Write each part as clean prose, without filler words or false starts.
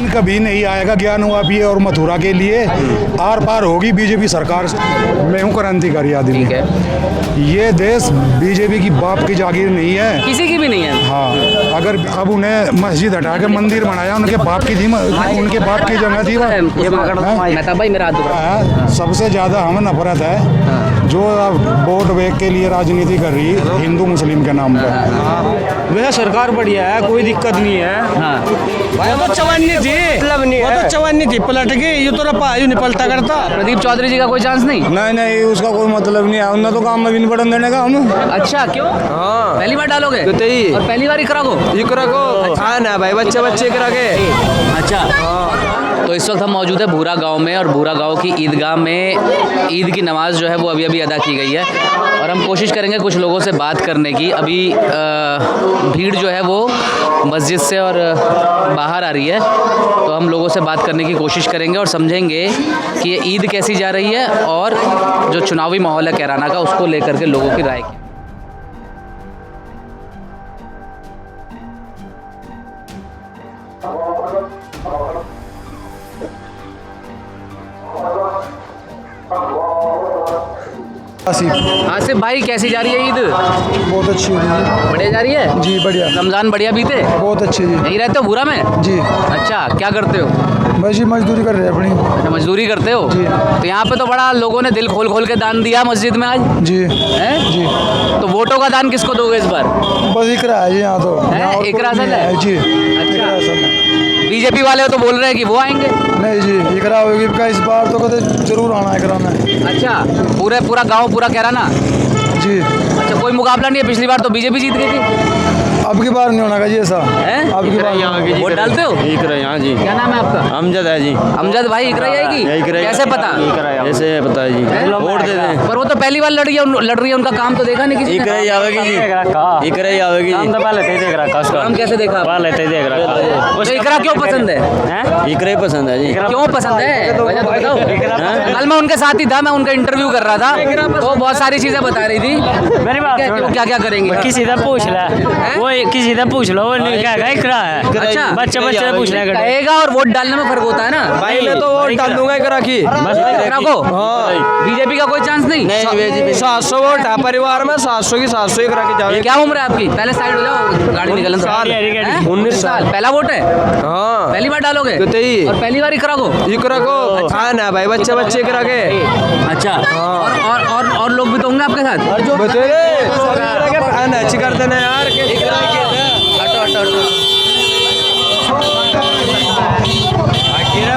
कभी नहीं आएगा ज्ञानवापी और मथुरा के लिए। आर पार होगी बीजेपी सरकार। मैं हूँ क्रांतिकारी आदमी। ठीक है, ये देश बीजेपी की बाप की जागीर नहीं है, किसी की भी नहीं है। हाँ। अगर अब उन्हें मस्जिद हटा के मंदिर बनाया, उनके बाप की थी, उनके बाप की जगह थी मेहता भाई मेरा हाथ दुखा है। सबसे ज्यादा हमें नफरत है जो वोट बैंक के लिए राजनीति कर रही है हिंदू मुस्लिम के नाम पर। वह सरकार बढ़िया है, कोई दिक्कत नहीं है। हाँ, वो तो चवानी थी, मतलब नहीं है, वो तो चवानी थी पलट गई, ये तो रपा नहीं पलटा करता। प्रदीप चौधरी जी का कोई चांस नहीं? नहीं, उसका कोई मतलब नहीं है। उन्हें तो काम में भी नहीं पड़न देने का हम। अच्छा, क्यों? हाँ, पहली बार डालोगे तो ही। और पहली बार इकरा को? इकरा को हाँ ना भाई, बच्चे करा के। अच्छा, तो इस वक्त हम मौजूद है भूरा गांव में, और भूरा गांव की ईदगाह में ईद की नमाज़ जो है वो अभी अदा की गई है, और हम कोशिश करेंगे कुछ लोगों से बात करने की। अभी भीड़ जो है वो मस्जिद से और बाहर आ रही है, तो हम लोगों से बात करने की कोशिश करेंगे और समझेंगे कि ये ईद कैसी जा रही है और जो चुनावी माहौल है कैराना का, उसको लेकर के लोगों की राय की। आसिफ भाई, कैसी जा रही है ईद? बहुत अच्छी हुई है बढ़िया जा रही है जी, बढ़िया, रमजान बढ़िया बीते? बहुत अच्छी जी। यहीं रहते हो भूरा में? जी, अच्छा, क्या करते हो? बस जी मजदूरी कर रहे हैं अपनी। अच्छा, मजदूरी करते हो? जी। तो यहाँ पे तो बड़ा लोगों ने दिल खोल खोल के दान दिया मस्जिद में आज। जी हैं? जी, तो वोटों का दान किसको दोगे इस बार? बस इकरा है जी यहाँ तो। है? यहाँ और इकरा कोई असल नहीं है? जी, अच्छा। इकरा असल है। बीजेपी वाले तो बोल रहे हैं कि वो आएंगे। नहीं जी, इकरा होगी का इस बार तो कहते जरूर आना है इकरा में। अच्छा, पूरा गांव पूरा कैराना? जी। अच्छा, कोई मुकाबला नहीं है? पिछली बार तो बीजेपी जीत गई थी। अब की बार नहीं होना जी ऐसा। हैं? अब की बार वोट डालते हो? इकरा यहाँ जी। क्या नाम है आपका? अमजद है जी। अमजद भाई, इकरा ही आएगी? कैसे पता? ऐसे पता है जी, वोट दे दें। पर वो तो पहली बार लड़ रही है, उनका काम तो देखा नहीं किसी ने। इकरा ही आवेगी जी, इकरा ही आवेगी जी। काम कैसे देखा? तो इकरा क्यों पसंद है? इकरा ही पसंद है जी। क्यों पसंद है, वजह तो बताओ। कल मैं उनके साथ ही था, मैं उनका इंटरव्यू कर रहा था, तो बहुत सारी चीजें बता रही थी। मेरी बात क्या क्या करेंगे? किसी से पूछ ले, वो किसी से पूछ लो, वो नहीं कहेगा इकरा है। अच्छा, बच्चे से पूछ ले कहेगा, और वोट डालने में फर्क होता है ना। भाई मैं तो वोट डाल दूंगा इकरा की। इकरा को? बीजेपी का कोई चांस नहीं? 700 वोट है परिवार में, 700 की 700 इकरा की जावे। क्या उम्र है आपकी? पहले साइड हो जाओ, गाड़ी निकलने दो। 19 साल। पहला वोट है? हाँ, पहली बार डालोगे? और पहली बार इकरा को? इकरा को हाँ ना भाई, बच्चे इकरा के। अच्छा, और लोग भी तो होंगे आपके साथ? बतेरे अच्छी करते ना यार।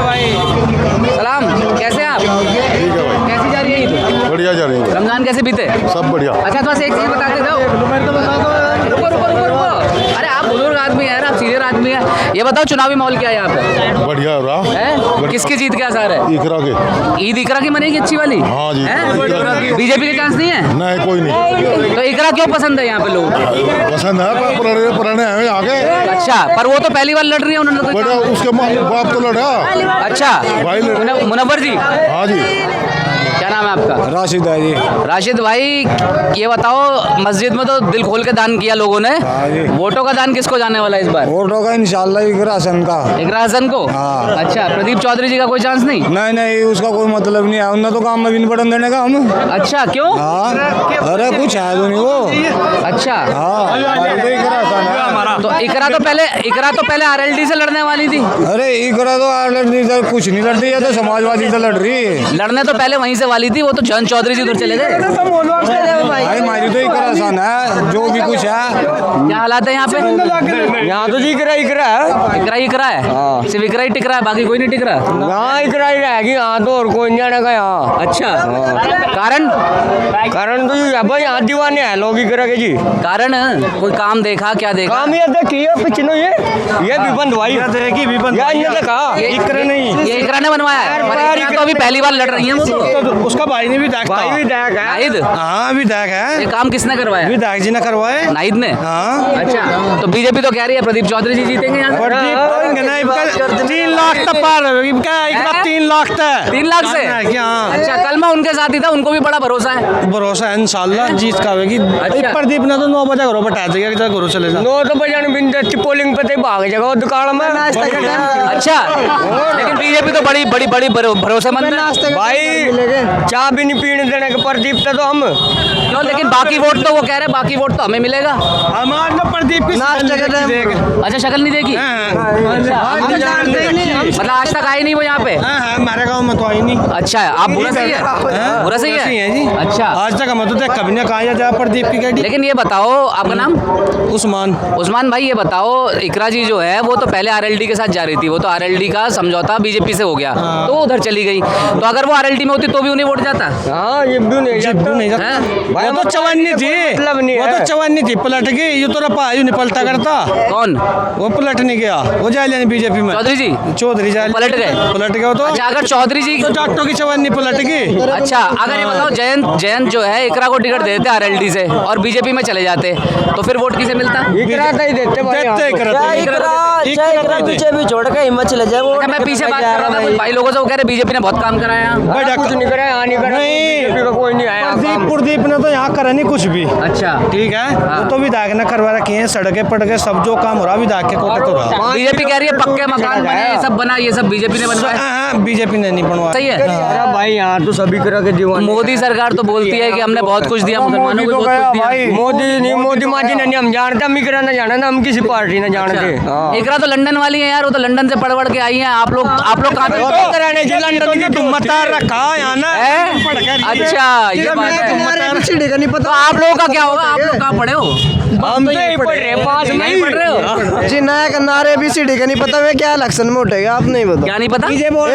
भाई सलाम, कैसे हैं आप? कैसी जा रही है ईद? बढ़िया जा रही है, रमजान कैसे बीते? सब बढ़िया। अच्छा, तो बस एक चीज बताते जाओ। रुको। अरे आप बुजुर्ग आदमी है ना, आप सीनियर आदमी है, ये बताओ चुनावी माहौल क्या है यहाँ पे? बढ़िया रहा है? किसकी जीत के आसार है? इकरा के। ईद इकरा की मनेगी अच्छी वाली? हाँ जी, इकरा की। बीजेपी के चांस नहीं है? नहीं, कोई नहीं। तो इकरा क्यों पसंद है यहाँ पे लोगों को? पसंद है, पर पुराने हैं आगे। अच्छा, पर वो तो पहली बार लड़ रही है, उन्होंने कोई बड़ा उसके बाप तो लड़ा। अच्छा, भाई मुनव्वर जी। हाँ जी। क्या नाम है आपका? राशिद है जी। राशिद भाई, ये बताओ, मस्जिद में तो दिल खोल के दान किया लोगों ने, वोटों का दान किसको जाने वाला है इस बार? वोट होगा इंशाल्लाह इकरा हसन का। इकरा हसन को? हाँ। अच्छा, प्रदीप चौधरी जी का कोई चांस नहीं? नहीं, उसका कोई मतलब नहीं है। उन्हें तो काम में भी नहीं पड़न देने का हम। अच्छा, क्यों? हाँ, अरे कुछ है तो नहीं वो। अच्छा, हाँ, तो इकरा हसन है। तो इकरा तो पहले आरएलडी से लड़ने वाली थी। अरे इकरा तो आरएलडी से कुछ नहीं लड़ रही है, तो समाजवादी से लड़ रही है। लड़ने तो पहले वहीं से वाली थी, वो तो जन चौधरी जी उधर चले गए। भाई हमारी तो इकरा हसन है, जो भी कुछ है। क्या हालात है यहाँ पे? यहाँ तो जी इकरा है। इकरा है, सिर्फ इकरा ही टिक रहा है, बाकी कोई नहीं टिक रहा। यहाँ इकरा ही रहेगी, यहाँ तो और कोई नहीं जाने का यहाँ। अच्छा, कारण तो ये भाई यहाँ दीवाने हैं लोग इकरा के जी। कारण कोई काम देखा? क्या देखा? काम ये देखिए पिछनो ये विबंध भाई ये देखा ये इकरा ने बनवाया है, पर इकरा तो अभी पहली बार लड़ रही है वो तो। उसका भाई ने विधायक था। नाहिद, हाँ विधायक है। ये काम किसने करवाया? विधायक जी ने करवाए। नाहिद ने। हाँ अच्छा, तो बीजेपी तो कह रही है प्रदीप चौधरी जी जीतेंगे यहाँ से। प्रदीप तो इनका इनका 3 लाख तक पार है। इनका इनका 3 लाख तक 3 लाख से। क्या? अच्छा, कल मैं उनके साथ ही था, उनको भी बड़ा भरोसा है। भरोसा है इंशाल्लाह जीत का होगी। अच्छा। प्रदीप ने तो 9 बजे घरों बटा देगा कि घरों चले जा। 9 तो बजे बिंदु पोलिंग पे भाग जाएगा दुकान में। अच्छा, लेकिन बीजेपी तो बड़ी बड़ी बड़ी भरोसेमंद है भाई, चाय भी नहीं पीने देने के प्रदीप से तो हम क्यों? लेकिन बाकी वोट तो वो कह रहे हैं बाकी वोट तो हमें मिलेगा। हमारे तो प्रदीप की अच्छा, शक्ल नहीं देखी? मतलब आज तक आई नहीं वो यहाँ पे? हमारे गांव में तो आई नहीं। अच्छा, आप बुरा सही है? बुरा सही है जी। अच्छा, आज तक हम तो देख कभी ना कहा जा प्रदीप की गाड़ी। लेकिन ये बताओ, आपका नाम? उस्मान। उस्मान भाई, ये बताओ, इकरा जी जो है वो तो पहले आरएलडी के साथ जा रही थी, वो तो आरएलडी का समझौता बीजेपी से हो गया, तो वो उधर चली गई। तो अगर वो आरएलडी में होती तो भी उन्हें वोट जाता? हाँ ये भी नहीं जाता। हैं? वो तो चवन्नी थी। मतलब नहीं वो है। तो चवन्नी थी, पलट गई। ये तो रपा नहीं पलटा करता। कौन? वो पलट नहीं गया, वो जा लेनी बीजेपी में। चौधरी जी चौधरी जा पलट गए? पलट गया वो तो। अच्छा, अगर चौधरी जी तो जाटों की चवन्नी पलट गई। अच्छा, अगर ये बताओ जयंत जो है इकरा को टिकट देते आरएलडी से और बीजेपी में चले जाते तो फिर वोट किसे मिलता? ही देते भाई। पीछे भी छोड़ के हिम्मत चले जाए वो। अच्छा, मैं पीछे बात कर रहा था कुछ भाई लोगों से, वो कह रहे बीजेपी ने बहुत काम कराया। कुछ नहीं करा, यहाँ नहीं करा, बीजेपी का कोई नहीं आया। प्रदीप ने तो यहाँ करा नहीं कुछ भी। अच्छा, ठीक है, वो तो विधायक ने करवा रखी है। सड़कें पड़ गए, सब जो काम हो रहा विधायक के कोटे तो रहा। बीजेपी कह रही है पक्के मकान बने, ये सब बना, ये सब बीजेपी ने बनवाया। हाँ, बीजेपी ने नहीं बनवाया। सही है। अरे भाई यहाँ तो सभी करा के दीवान। मोदी सरकार तो बोलती है कि हमने बहुत कुछ दिया मुसलमानों को, बहुत कुछ दिया। मोदी नहीं, मोदी माजी नहीं हम जानते, हम इकरा ना जाना ना, हम किसी पार्टी ना जानते। इकरा तो लंदन वाली है यार, वो तो लंदन से पढ़ के आई हैं। आप लोग कहाँ पे? लंदन की तुमता रखा यहाँ ना। अच्छा, ये बात है। तो आप लोगों का क्या होगा? आप लोग कहाँ पढ़े हो? हम तो यही पढ़ रहे हैं, पास में नहीं पढ़ रहे हो? जी नया कनार ABCD का नहीं पता वे क्या इलेक्शन में उठेगा, आप नहीं पता। क्या नहीं पता?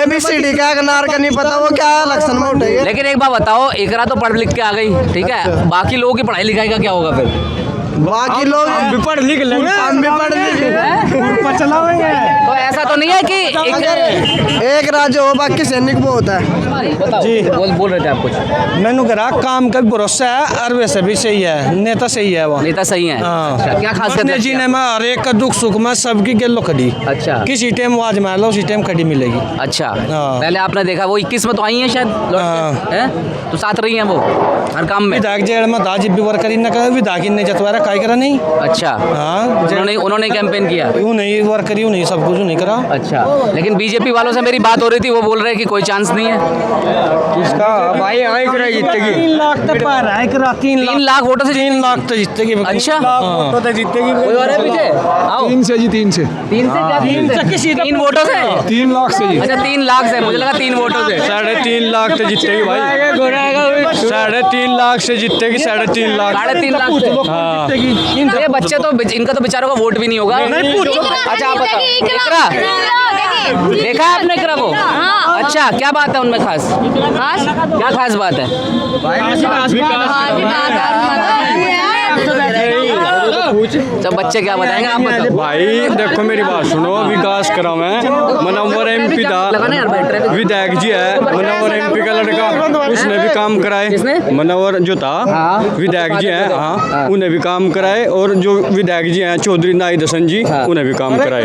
ABCD का कनार का नहीं पता वो क्या इलेक्शन में उठेगा। लेकिन एक बात बताओ, इकरा तो पढ़ लिख के आ गई, ठीक है, बाकी लोगों की पढ़ाई लिखाई का क्या होगा फिर? बाकी लोग हम भी पढ़ लिख लेंगे। हम भी पढ़ लिखे चलावेंगे। तो ऐसा तो नहीं है कि एक राज्य हो बाकी सैनिक बहुत है। बताओ, जी। बोल रहे थे आप कुछ? मैंने कहा काम का भी भरोसा है और वैसे भी सही है, नेता सही है वो। नेता सही है। हाँ। अच्छा, क्या खासियत अपने है? जीने में हर एक का दुख सुख में सबकी गेलो खड़ी। अच्छा, किसी टाइम आवाज मार लो उसी टाइम खड़ी मिलेगी। अच्छा, हाँ। पहले आपने देखा वो 21 में तो आई है शायद लौट के, हाँ। हैं? तो साथ रही हैं वो हर काम में। विधायक जेल में था, जब भी वर्कर न करे विधायक ने जतवा रहा काई करा नहीं। अच्छा, हाँ, उन्होंने कैंपेन किया। यूं नहीं वर्कर यूं नहीं सब कुछ नहीं करा। अच्छा, लेकिन बीजेपी वालों से मेरी बात हो रही थी, वो बोल रहे हैं कि कोई चांस नहीं है। किसका भाई यहाँ इकरा जीतेगी। 3 लाख तक पार है। 3 लाख वोटों से 3 लाख तो जीतेगी। अच्छा, हाँ। जीतेगी। कोई और है पीछे? आओ। 3 से जी 3 से 3 से क्या? 3 वोटों से? 3 लाख से जी। अच्छा, 3 लाख से, मुझे लगा 3 वोटों से। 3.5 लाख तो जीतेगी भाई। 3.5 लाख से जीतेगी। 3.5 लाख 3.5 लाख से। हाँ। ये बच्चे तो इनका तो बेचारों का वोट भी नहीं होगा। अच्छा, आप बताओ, इकरा देखा है आपने इकरा को? अच्छा, क्या बात है उनमें खास? क्या खास बात है? सब बच्चे क्या बताएंगे, आप बताओ। भाई देखो मेरी बात सुनो, विकास करा मैं मनोवर MP था, विधायक जी है मनोवर MP का लड़का, उसने भी काम कराए। मनोवर जो था विधायक जी है, हाँ उन्हें भी काम कराए। और जो विधायक जी हैं चौधरी नाहिद हसन जी, उन्हें भी काम कराए।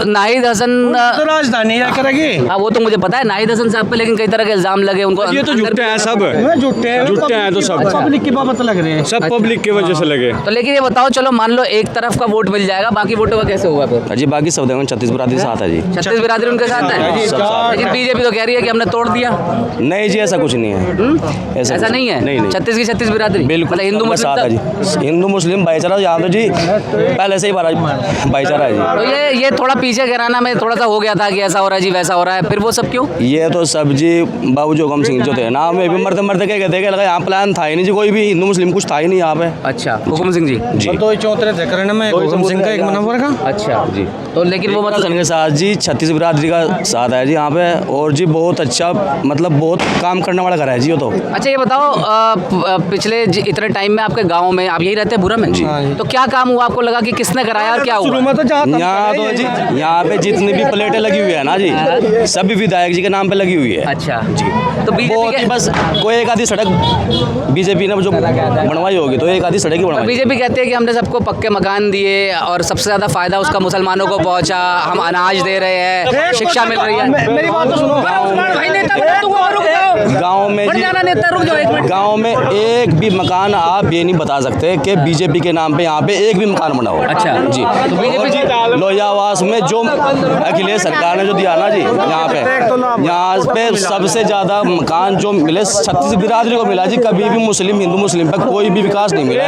नाहिद हसन तो राजधानी क्या करेगी? हाँ, वो तो मुझे पता है नाहिद हसन साहब पे, लेकिन कई तरह के इल्जाम लगे उनको। ये तो झूठे हैं सब, जुटे हैं तो सब। पब्लिक की बाबत लग रहे हैं। सब पब्लिक की वजह से लगे। तो लेकिन ये बताओ, चलो मान लो एक तरफ का वोट मिल जाएगा, बाकी वोटों का कैसे होगा फिर? जी बाकी सब देखो 36 बिरादरी साथ है जी। 36 बिरादरी उनके साथ है, लेकिन बीजेपी तो कह रही है कि हमने तोड़ दिया। नहीं जी ऐसा कुछ नहीं है। ऐसा नहीं है? नहीं 36 की 36 बिरादरी बिल्कुल हिंदू बस साथ है मुस्लिम। जी। हिंदू मुस्लिम भाईचारा यहाँ तो जी पहले से ही भाईचारा है जी। तो ये थोड़ा पीछे घराना में थोड़ा सा हो गया था कि ऐसा हो रहा है जी, वैसा हो रहा है, फिर वो सब क्यों? ये तो सब जी बाबू जोगम सिंह जो थे ना, में भी मरते मरते क्या कहते हैं, लगा यहाँ प्लान था ही नहीं जी, कोई भी हिंदू मुस्लिम कुछ था ही नहीं यहाँ पे। अच्छा, हुकुम सिंह जी। जी। दो ही चौतरे थे करने में, हुकम सिंह का, एक मनोवर का। अच्छा जी। तो लेकिन वो मतलब के साथ जी 36 बिरादरी का साथ है जी यहाँ पे, और जी बहुत अच्छा मतलब बहुत काम करने वाला घर है जी वो तो। अच्छा ये बताओ पिछले इतने टाइम में आपके गांव में आप यही रहते हैं बुरा में जी, तो क्या काम हुआ आपको लगा कि किसने कराया और क्या हुआ? शुरू में तो यहाँ तो जी यहाँ पे जितनी भी प्लेटें लगी हुई है ना जी, सभी विधायक जी के नाम पे लगी हुई है। अच्छा जी। तो बहुत बीजेपी ही बस कोई एक आधी सड़क बीजेपी ने जो बनवाई होगी तो एक आधी सड़क ही बनवाई। बीजेपी कहती है कि हमने सबको पक्के मकान दिए और सबसे ज़्यादा फायदा उसका मुसलमानों को पहुंचा, हम अनाज दे रहे हैं, शिक्षा मिल रही है। मेरी बात तो सुनो। भाई नेता बना दूंगा और रुक जाओ। गाँव में बन जाना नेता, रुक जाओ एक मिनट। गाँव में एक भी मकान आप ये नहीं बता सकते कि बीजेपी के नाम पे यहाँ पे एक भी मकान बना हो। अच्छा जी। तो बीजेपी लोहियावास में जो अखिलेश सरकार ने जो दिया ना जी यहाँ पे सबसे ज्यादा मकान जो मिले 36 बिरादरी को मिला जी। कभी भी मुस्लिम हिंदू मुस्लिम पे कोई भी विकास नहीं मिला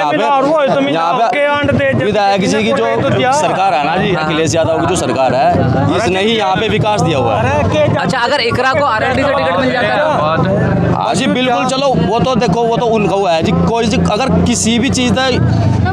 यहाँ पे विधायक जी की जो सरकार है ना जी, अखिलेश यादव की जो सरकार है, इसने ही यहाँ पे विकास दिया हुआ है। अच्छा अगर इकरा को आरएलडी से टिकट मिल जाता हाँ जी बिल्कुल, चलो वो तो देखो वो तो उनका हुआ है जी। कोई अगर किसी भी चीज़ का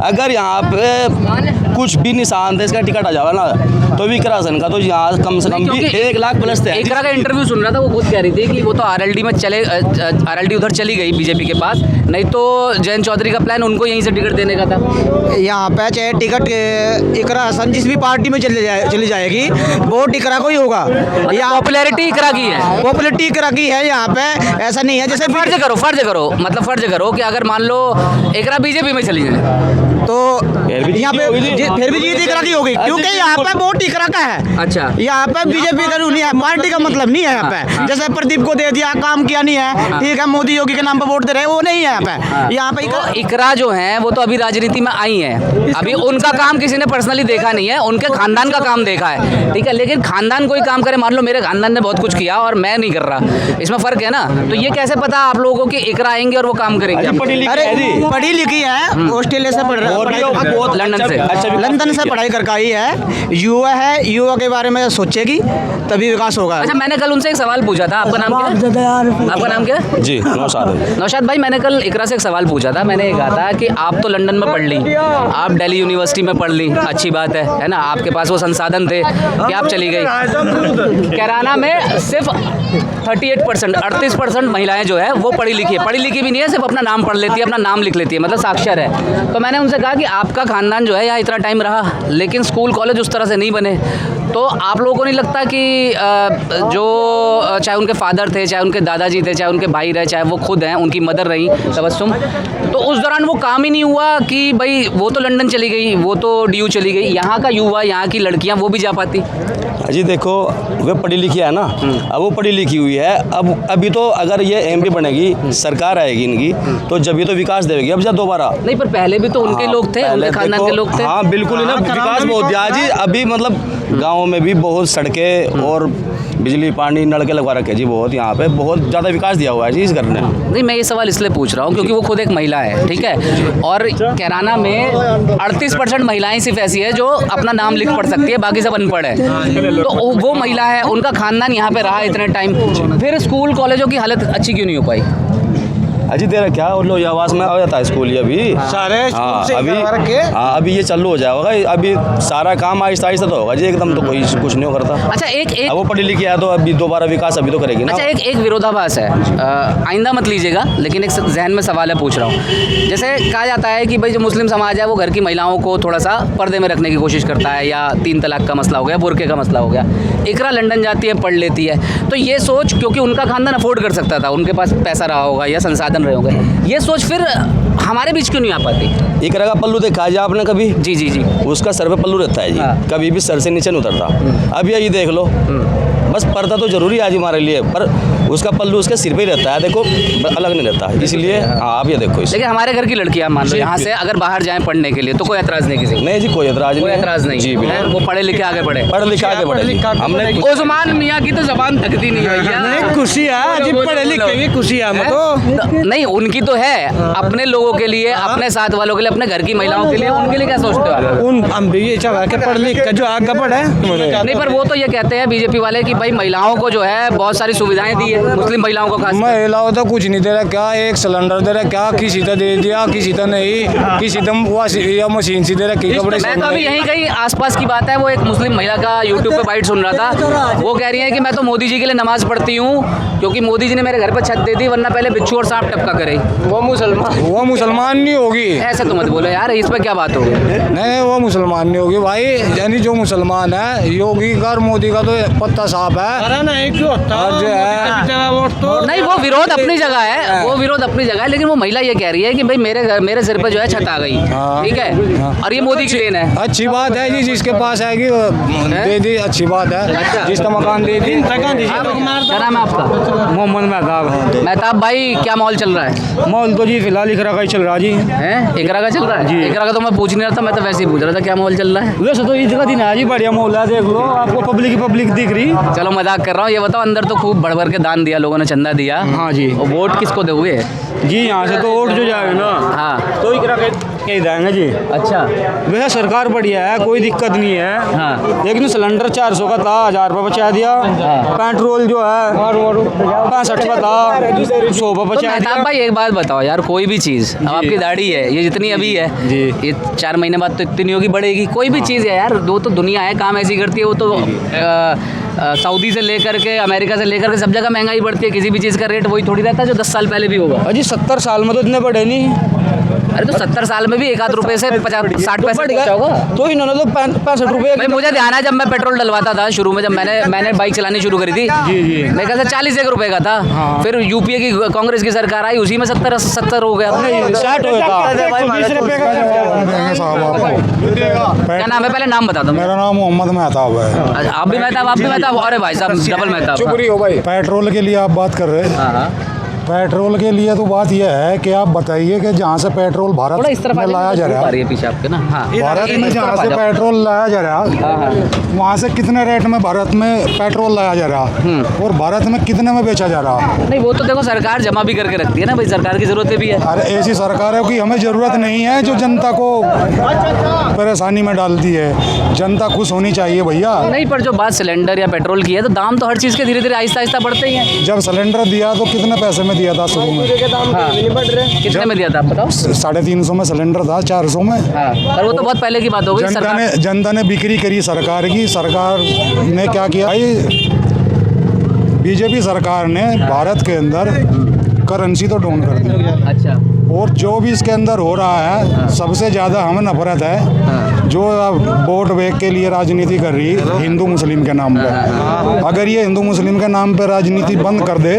अगर यहाँ पे कुछ भी निशान थे इसका टिकट आ जावा ना तो विक्रा सन का तो यहाँ कम से कम भी 1 लाख प्लस थे। इकरा का इंटरव्यू सुन रहा था, वो खुद कह रही थी कि वो तो आरएलडी में आरएलडी उधर चली गई बीजेपी के पास, नहीं तो जयंत चौधरी का प्लान उनको यहीं से टिकट देने का था। यहाँ पे चाहे टिकट इकरा हसन जिस भी पार्टी में चली जाएगी वोट इकरा को ही होगा। यहाँ पॉपुलैरिटी इकरा की है, पॉपुलरिटी इकरा की है यहाँ पे, ऐसा नहीं है जैसे फर्ज करो मतलब फर्ज करो कि अगर मान लो इकरा बीजेपी में चली जाए तो यहाँ पे फिर भी जीत इकरा की होगी, क्योंकि यहाँ पे वोट इकरा का है। अच्छा यहाँ पे बीजेपी का नहीं है, पार्टी का मतलब नहीं है यहाँ पे। जैसे प्रदीप को दे दिया, काम किया नहीं है, ठीक है, मोदी योगी के नाम पे वोट दे रहे हैं, वो नहीं है यहाँ पे तो इकरा जो है वो तो अभी राजनीति में आई है, अभी उनका काम किसी ने पर्सनली देखा नहीं है, उनके खानदान का काम देखा है, ठीक है। लेकिन खानदान कोई काम करे, मान लो मेरे खानदान ने बहुत कुछ किया और मैं नहीं कर रहा, इसमें फर्क है ना। तो ये कैसे पता आप लोगों को कि इकरा आएंगे और वो काम करेंगे? अरे पढ़ी लिखी है, ऑस्ट्रेलिया से पढ़ रहा है, लंदन से। अच्छा लंदन से पढ़ाई करके आई है, युवा के बारे में सोचेगी तभी विकास होगा। अच्छा मैंने कल उनसे एक सवाल पूछा था, आपका नाम क्या है? आपका नाम क्या है? जी नौशाद भाई, मैंने कल इकरा से एक सवाल पूछा था, मैंने ये कहा था कि आप तो लंदन में पढ़ ली, आप दिल्ली यूनिवर्सिटी में पढ़ ली, अच्छी बात है ना, आपके पास वो संसाधन थे कि आप चली गई। कैराना में सिर्फ 38% 38% महिलाएं जो है वो पढ़ी लिखी भी नहीं है, सिर्फ अपना नाम पढ़ लेती है, अपना नाम लिख लेती है, मतलब साक्षर है। तो मैंने उनसे कहा कि आपका खानदान जो है यहाँ इतना टाइम रहा लेकिन स्कूल कॉलेज उस तरह से नहीं बने, तो आप लोगों को नहीं लगता कि जो चाहे उनके फादर थे, चाहे उनके दादाजी थे, चाहे उनके भाई रहे, चाहे वो खुद हैं, उनकी मदर रही तबस्सुम, तो उस दौरान वो काम ही नहीं हुआ कि भाई वो तो लंदन चली गई, वो तो DU चली गई, यहाँ का युवा, यहाँ की लड़कियाँ वो भी जा पाती? जी देखो वे पढ़ी लिखी है ना, अब वो पढ़ी लिखी हुई है, अब अभी तो अगर ये MP बनेगी, सरकार आएगी इनकी, तो जब ये तो विकास देगी अब जब दोबारा नहीं, पर पहले भी तो उनके लोग थे, उनके खानदान के लोग थे। हाँ बिल्कुल ही ना, विकास बहुत दिया जी। अभी मतलब गाँव में भी बहुत सड़कें और बिजली पानी नल के लगवा रखे जी, बहुत यहाँ पे बहुत ज़्यादा विकास दिया हुआ है जी इस घर ने। नहीं मैं ये सवाल इसलिए पूछ रहा हूँ क्योंकि वो खुद एक महिला है, ठीक है, और कैराना में 38% महिलाएं सिर्फ ऐसी है जो अपना नाम लिख पढ़ सकती है, बाकी सब अनपढ़ है। तो वो महिला है, उनका खानदान यहाँ पे रहा इतने टाइम, फिर स्कूल कॉलेजों की हालत अच्छी क्यों नहीं हो पाई? अजी तेरा क्या और लो आवास में आ जाता है स्कूल ये अभी सारे हाँ अभी ये चालू हो जाएगा, अभी सारा काम आहिस्ता आहिस्ता तो होगा जी, एकदम तो कोई कुछ नहीं करता। अच्छा एक वो पढ़ी लिखी है तो अभी दोबारा विकास अभी तो करेगी ना। अच्छा एक विरोधाभास है, आइंदा मत लीजिएगा, लेकिन एक जहन में सवाल है, पूछ रहा हूँ। जैसे कहा जाता है कि भाई जो मुस्लिम समाज है वो घर की महिलाओं को थोड़ा सा पर्दे में रखने की कोशिश करता है, या 3 तलाक का मसला हो गया, बुर्के का मसला हो गया, इकरा लंदन जाती है, पढ़ लेती है, तो ये सोच क्योंकि उनका खानदान अफोर्ड कर सकता था, उनके पास पैसा रहा होगा या संसाधन रहे होंगे, ये सोच फिर हमारे बीच क्यों नहीं आ पाती? इकरा का पल्लू देखा है आपने कभी? जी जी जी, उसका सर पे पल्लू रहता है जी, कभी भी सर से नीचे नहीं उतरता। अब यही देख लो, बस पर्दा तो जरूरी है आज हमारे लिए, पर उसका पल्लू उसके सिर पे ही रहता है, देखो अलग नहीं रहता, इसलिए आप ये देखो। लेकिन हमारे घर की लड़कियां मान लो यहाँ से अगर बाहर जाएं पढ़ने के लिए तो कोई एतराज़ नहीं किसी? नहीं जी कोई एतराज़ नहीं जी, वो पढ़े लिखे आगे बढ़े, पढ़े लिखे आगे बढ़े। हमने उस्मान मियाँ की तो जबान थकती नहीं भैया, खुशी है जी, पढ़े लिखे भी खुशी है तो नहीं, उनकी तो है, अपने लोगों के लिए, अपने साथ वालों के लिए, अपने घर की महिलाओं के लिए, उनके लिए क्या सोचते हो आप? उन हम भी ये चाह के पढ़ लिख के जो आगे बढ़े। नहीं, पर वो तो ये कहते हैं बीजेपी वाले कि भाई महिलाओं को जो है बहुत सारी सुविधाएं दी है मुस्लिम महिलाओं को खास? महिलाओं तो कुछ नहीं दे रहा, क्या एक सिलेंडर दे रहा, क्या किसी तो दे दिया, किसी तो नहीं, किसी तो या मशीन से दे रहा, कि कपड़े। मैं तो अभी यहीं कहीं आसपास की बात है, वो एक मुस्लिम महिला का यूट्यूब पे बाइट सुन रहा था, वो कह रही है कि मैं तो मोदी जी के लिए नमाज पढ़ती हूँ क्योंकि मोदी जी ने मेरे घर पर छत दे दी, वरना पहले बिच्छू और सांप टपका करे। वो मुसलमान नहीं होगी। ऐसे तो मत बोलो यार, इस पर क्या बात होगी? नहीं, वो मुसलमान नहीं होगी भाई, यानी जो मुसलमान है योगी का और मोदी का तो पत्ता साफ है। नहीं क्यों होता और जो है वोट तो नहीं, वो विरोध अपनी जगह है, वो विरोध अपनी जगह है, लेकिन वो महिला ये कह रही है कि भाई मेरे सिर पे जो है छत आ गई, ठीक है, और ये मोदी की देन है। अच्छी बात है जी, जिसके पास आएगी दे दी, अच्छी बात है, जिसका मकान दे दी। क्या नाम है आपका? मोहम्मद मेहताब। मेहताब भाई, क्या माहौल चल रहा है? मॉल तो जी फिलहाल इकरा का ही चल रहा जी। हैं, इकरा का चल रहा है? इकरा का तो मैं पूछ नहीं रहा था, मैं तो वैसे ही पूछ रहा था क्या माहौल चल रहा है। वैसे तो ईद का दिन है जी, बढ़िया माहौल है, देख लो, आपको पब्लिक दिख रही। चलो मजाक कर रहा हूँ, ये बताओ अंदर तो खूब बढ़ के दान दिया लोगों ने, चंदा दिया। हाँ जी। और वोट किसको दोगे? जी यहाँ से तो वोट जो जाएगा ना, हाँ, तो इकरा के देंगे जी। अच्छा, वैसे सरकार बढ़िया है, कोई दिक्कत नहीं है। हाँ। लेकिन सिलेंडर 400 का था, 1000 रुपये बचा दिया। पेट्रोल जो है 65 का था, 100 रुपये तो बचा मेहताब दिया। भाई एक बात बताओ यार, कोई भी चीज़, अब आपकी दाढ़ी है ये जितनी अभी है जी। ये 4 महीने बाद तो इतनी नहीं होगी, बढ़ेगी। कोई भी चीज़ है यार, वो तो दुनिया है, काम ऐसी करती है, वो तो सऊदी से लेकर के अमेरिका से लेकर के सब जगह महंगाई बढ़ती है, किसी भी चीज़ का रेट वही थोड़ी रहता है जो 10 साल पहले भी होगा। अजी 70 साल में तो इतने बढ़े नहीं। अरे तो 70 साल में भी 1 आध रुपए से 50-60 पैसे पहुंचा होगा। तो इन्होंने तो 65 रुपये। भाई मुझे ध्यान है जब मैं पेट्रोल डलवाता था शुरू में, जब मैंने बाइक चलानी शुरू करी थी, जी। मेरे ख्याल से 41 रुपए का था। हाँ। फिर यूपीए की कांग्रेस की सरकार आई, उसी में 70 हो गया। 60 हो था। देंगे साहब आपको। क्या नाम है, पहले नाम बता दो। मेरा नाम मोहम्मद मेहताब है। आप भी मेहताब, आप भी मेहताब? अरे भाई साहब डबल मेहताब। चुपरी हो भाई। पेट्रोल के लिए आप बात कर रहे हैं। हाँ, पेट्रोल के लिए तो बात यह है कि आप बताइए कि जहाँ से पेट्रोल थोड़ा इस तरफ भारत में लाया जा रहा है, पीछे आपके ना। हाँ, भारत में जहाँ से पेट्रोल लाया जा रहा है, वहाँ से कितने रेट में भारत में पेट्रोल लाया जा रहा और भारत में कितने में बेचा जा रहा। नहीं वो तो देखो सरकार जमा भी करके रखती है ना भाई, सरकार की जरूरत भी है। अरे ऐसी सरकार है कि हमें ज़रूरत नहीं है जो जनता को परेशानी में डालती है। जनता खुश होनी चाहिए भैया। नहीं, पर जो बात सिलेंडर या पेट्रोल की है, तो दाम तो हर चीज़ के धीरे धीरे आहिस्ता आहिस्ता बढ़ते ही हैं। जब सिलेंडर दिया तो कितने पैसे में दिया था शुरू में? कितने में दिया था आप बताओ? 350 में सिलेंडर था, 400 में। हाँ, पर वो तो बहुत पहले की बात हो गई। जनता ने बिक्री करी सरकार की। सरकार ने क्या किया भाई, बीजेपी सरकार ने भारत के अंदर करेंसी तो डाउन कर दी। अच्छा, और जो भी इसके अंदर हो रहा है, सबसे ज़्यादा हमें नफरत है जो वोट बैंक के लिए राजनीति कर रही हिंदू मुस्लिम के नाम पर। अगर ये हिंदू मुस्लिम के नाम पर राजनीति बंद कर दे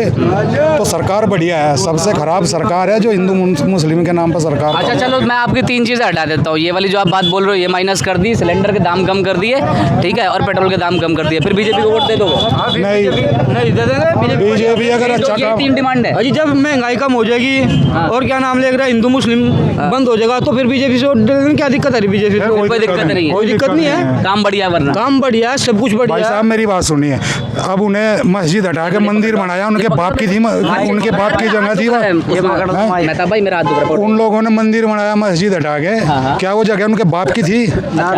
तो सरकार बढ़िया है। सबसे खराब सरकार है जो हिंदू मुस्लिम के नाम पर सरकार। अच्छा चलो मैं आपकी 3 चीज़ें हटा देता हूँ। ये वाली जो आप बात बोल रहे हो ये माइनस कर दी, सिलेंडर के दाम कम कर दिए, ठीक है, और पेट्रोल के दाम कम कर दिए, फिर बीजेपी को वोट दे दोगे? नहीं दे देंगे। बीजेपी अगर अच्छा ये काम 3 डिमांड है। अजी जब महंगाई कम हो जाएगी और क्या नाम ले रहा हिंदू मुस्लिम बंद हो जाएगा तो फिर बीजेपी से वोट देने में क्या दिक्कत है? बीजेपी कोई दिक्कत नहीं है, कोई दिक्कत नहीं है, काम बढ़िया, वरना काम बढ़िया है, सब कुछ भाई बढ़िया साहब है। मेरी बात सुनिए। अब उन्हें मस्जिद हटा के मंदिर बनाया, उनके बाप की थी, उनके बाप की जगह थी वो। मेहताब भाई मेरा हाथ दुख रहा है। उन लोगों ने मंदिर बनाया मस्जिद हटा के, क्या वो जगह उनके बाप की थी?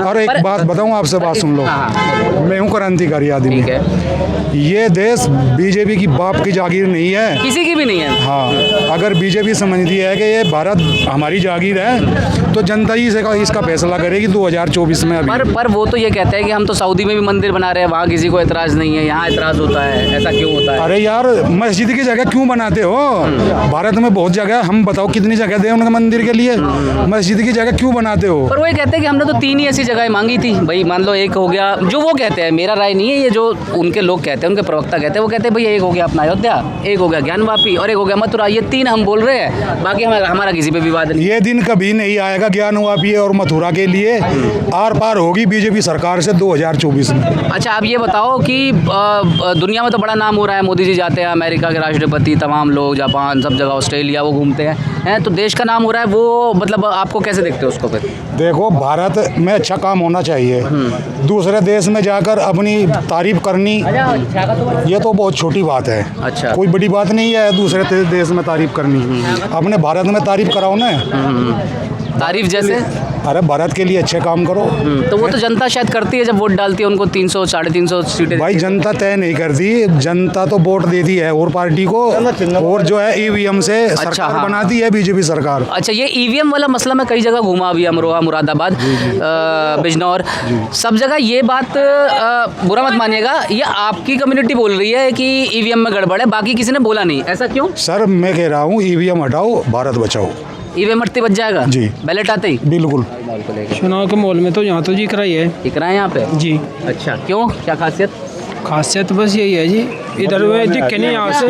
और एक बात बताऊं आपसे, बात सुन लो, मैं हूँ क्रांतिकारी आदमी। ठीक है, ये देश बीजेपी की बाप की जागीर नहीं है, किसी की भी नहीं है। हाँ, अगर बीजेपी समझती है कि ये भारत हमारी जागीर है तो जनता ही से इसका फैसला करेगी 2024 में। अभी पर वो तो ये कहते हैं कि हम तो सऊदी में भी मंदिर बना रहे हैं, वहाँ किसी को एतराज़ नहीं है, यहाँ एतराज़ होता है, ऐसा क्यों होता है? अरे यार मस्जिद की जगह क्यों बनाते हो? भारत में बहुत जगह, हम बताओ कितनी जगह दे उनके मंदिर के लिए, मस्जिद की जगह क्यों बनाते हो? पर वो ये कहते हैं कि हमने तो 3 ही ऐसी जगह मांगी थी भाई, मान लो एक हो गया, जो वो कहते हैं, मेरा राय नहीं है, ये जो उनके लोग कहते हैं, उनके प्रवक्ता कहते हैं, वो कहते हैं भाई एक हो गया अपना अयोध्या, एक हो गया ज्ञानवापी और एक हो गया मथुरा, ये 3 हम बोल रहे हैं, बाकी हमारा किसी पे विवाद नहीं। ये दिन कभी नहीं आएगा ज्ञानवापी और मथुरा के लिए, आर पार होगी बीजेपी सरकार से 2024 में। अच्छा आप ये बताओ कि दुनिया में तो बड़ा नाम हो रहा है, मोदी जी जाते हैं, अमेरिका के राष्ट्रपति, तमाम लोग, जापान, सब जगह, ऑस्ट्रेलिया वो घूमते हैं, तो देश का नाम हो रहा है, वो मतलब आपको कैसे देखते हो उसको? फिर देखो भारत में अच्छा काम होना चाहिए, दूसरे देश में जाकर अपनी तारीफ करनी ये तो बहुत छोटी बात है। अच्छा, कोई बड़ी बात नहीं है दूसरे देश में तारीफ करनी, अपने भारत में तारीफ कराओ ना। तारीफ जैसे अरे भारत के लिए अच्छे काम करो। तो वो तो जनता शायद करती है जब वोट डालती है उनको 300 350 सीटें। भाई जनता तय नहीं करती, जनता तो वोट देती है और पार्टी को, और जो है ईवीएम से सरकार हाँ। बनाती है बीजेपी सरकार। अच्छा, ये ईवीएम वाला मसला मैं कई जगह घूमा भी, अमरोहा, मुरादाबाद, बिजनौर, सब जगह ये बात बुरा मत मानिएगा, ये आपकी कम्युनिटी बोल रही है कि ईवीएम में गड़बड़ है, बाकी किसी ने बोला नहीं। ऐसा क्यों? सर मैं कह रहा हूँ ईवीएम हटाओ, भारत बचाओ। ईवीएम हटती बच जाएगा जी। बैलेट आते ही। बिल्कुल। चुनाव के माहौल में तो यहाँ तो जीत रही है दिख रहा है यहाँ पे जी। अच्छा, क्यों, क्या खासियत? खासियत बस यही है जी, इधर वे दिखे नहीं यहाँ से,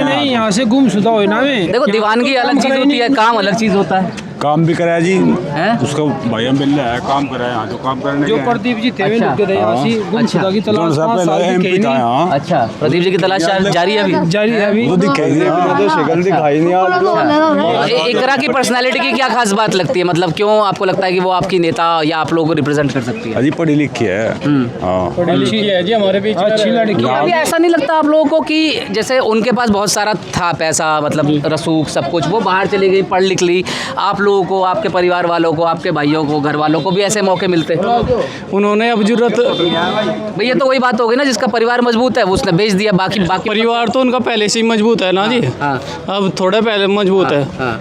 नहीं यहाँ से गुमशुदा हो ना में। देखो, दीवानगी अलग चीज होती है, काम अलग चीज होता है। काम भी कराया जी, हैं? उसको भैया मिल रहा है, काम कराया यहाँ तो काम करने जो प्रदीप जी थे वे अच्छा। लुक गए यहाँ से, गुमशुदा की तलाश 5 साल की कहीं नहीं। अच्छा, प्रदीप जी की तलाश जारी है अभी? जारी है अभी। तो दिखाई नहीं, तो शक्ल दिखाई नहीं आपको। इकरा की पर्सनालिटी की क्या खास बात लगती है, मतलब क्यों आपको लगता है कि वो आपकी नेता या आप लोगों को रिप्रेजेंट कर सकती है? अजी पढ़ी लिखी है। हाँ अच्छी है जी, हमारे बीच अच्छी लड़की। अभी ऐसा नहीं लगता आप लोगों को कि जैसे उनके पास बहुत सारा था पैसा, मतलब रसूख सब कुछ, वो बाहर चली गई, पढ़ लिख ली, आप लोगों को, आपके परिवार वालों को, आपके भाइयों को, घर वालों को भी ऐसे मौके मिलते? उन्होंने अब जरूरत, भैया तो वही बात हो गई ना, जिसका परिवार मजबूत है वो उसने बेच दिया, बाकी परिवार तो उनका पहले से ही मजबूत है ना जी। हाँ। अब थोड़ा पहले मजबूत है हाँ।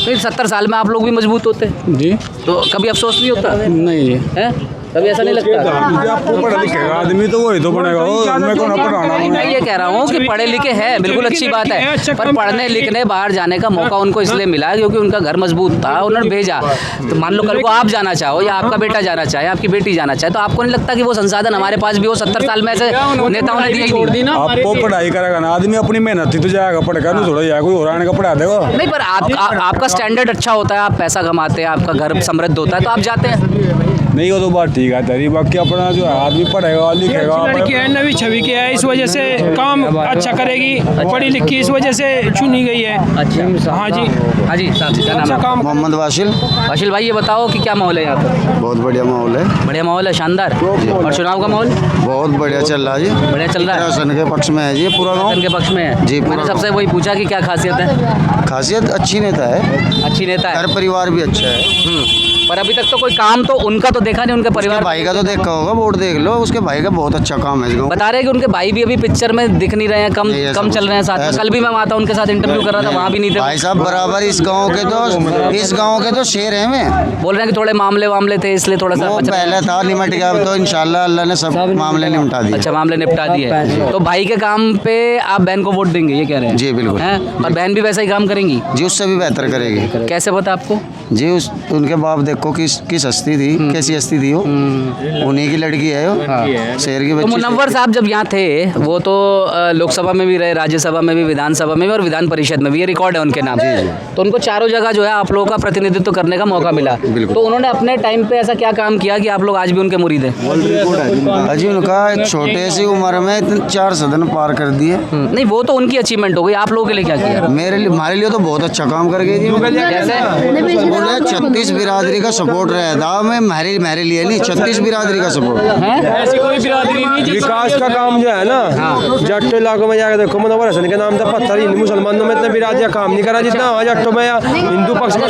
तो 70 साल में आप लोग भी मजबूत होते, जी। तो कभी अफसोस नहीं होता नहीं जी। है? कभी ऐसा नहीं लगता? आपको पढ़ा लिखेगा आदमी तो वही तो बनेगा, मैं कौन पढ़ाना। मैं ये कह रहा हूँ कि पढ़े लिखे हैं, बिल्कुल अच्छी बात है, पर पढ़ने लिखने बाहर जाने का मौका उनको इसलिए मिला क्योंकि उनका घर मजबूत था, उन्होंने भेजा। तो मान लो कल को आप जाना चाहो या आपका बेटा जाना चाहे, आपकी बेटी जाना चाहे, तो आपको नहीं लगता कि वो संसाधन हमारे पास भी हो? 70 साल में ऐसे नेताओं ने दिया ही नहीं। आपको पढ़ाई करेगा ना आदमी, अपनी मेहनत ही तो जाएगा, पढ़ेगा नहीं थोड़ा जाएगा, कोई और आने का पढ़ा देगा नहीं, पर आपका स्टैंडर्ड अच्छा होता है, आप पैसा कमाते हैं, आपका घर समृद्ध होता है, तो आप जाते हैं। नहीं, वो तो बात ठीक है तेरी, बाकी अपना जो है आदमी पढ़ेगा लिखेगा। लड़की है, नवी छवि की है, इस वजह से काम अच्छा करेगी, पढ़ी लिखी इस वजह से चुनी गई है। अच्छा, हाँ जी, हाँ जी साहब, क्या नाम अच्छा है? काम। मोहम्मद वाशिल। अशिल भाई, ये बताओ कि क्या माहौल है यहाँ पर? बहुत बढ़िया माहौल है, बढ़िया माहौल है, शानदार। और चुनाव का माहौल बहुत बढ़िया चल रहा है जी, बढ़िया चल रहा है, शासन के पक्ष में है जी पूरा गाँव। के पक्ष में है जी, पूरा मैंने सबसे वही पूछा कि क्या खासियत है? खासियत अच्छी नेता है, अच्छी नेता है। घर परिवार भी अच्छा है। पर अभी तक तो कोई काम तो उनका तो देखा नहीं, उनके उसके परिवार। भाई का तो देखा होगा, वोट देख लो, उसके भाई का बहुत अच्छा काम है इस गाँव। बता रहे हैं कि उनके भाई भी अभी पिक्चर में दिख नहीं रहे हैं, कम नहीं, ऐसा कम चल रहे हैं साथ में। ऐसा- कल भी मैं वहाँ था, उनके साथ इंटरव्यू कर रहा था, वहाँ भी नहीं थे। भाई साहब बराबर इस गांव के तो शेर हैं मैं। बोल रहे हैं कि थोड़े मामले थे, इसलिए थोड़ा सा वो बच रहे हैं। पहले था, निमट गया, अब तो इंशाल्लाह अल्लाह ने सब मामले निपटा दिए। अच्छा, मामले निपटा दिए। तो भाई के काम पे आप बहन को वोट देंगे, ये कह रहे हैं? जी, बिल्कुल। हैं? और बहन भी वैसा ही काम करेंगी? जी, उससे भी बेहतर करेगी। कैसे पता आपको? जी, उनके बाप देखो किस हस्ती थी, कैसी हस्ती थी वो, उन्हीं की लड़की है वो, शेर की तो बच्ची। मुनव्वर साहब जब यहाँ थे, वो तो लोकसभा में भी रहे, राज्यसभा में भी, विधानसभा में भी और विधान परिषद में भी, ये रिकॉर्ड है उनके नाम। तो उनको चारों जगह जो है आप लोगों का प्रतिनिधित्व करने का मौका मिला। तो उन्होंने अपने टाइम पे ऐसा क्या काम किया कि आप लोग आज भी उनके मुरीद हैं? अजी उनका छोटे सी उम्र में इतने 4 सदन पार कर दिए। नहीं, वो तो उनकी अचीवमेंट हो गई, आप लोगों के लिए क्या किया? हमारे लिए तो बहुत अच्छा काम कर गई थी। कैसे? बोले 36 बिरादरी का सपोर्ट रहता, मैं मेरे लिए नहीं, 36 बिरादरी का सपोर्ट। ऐसी कोई बिरादरी नहीं। विकास का काम जो है ना, जट्टो इलाकों में जाकर देखो, मुनव्वर हसन के नाम था, पत्थर हिंदू मुसलमानों में इतने बिरादरी काम नहीं करा जितना जट्टो में या हिंदू पक्ष में।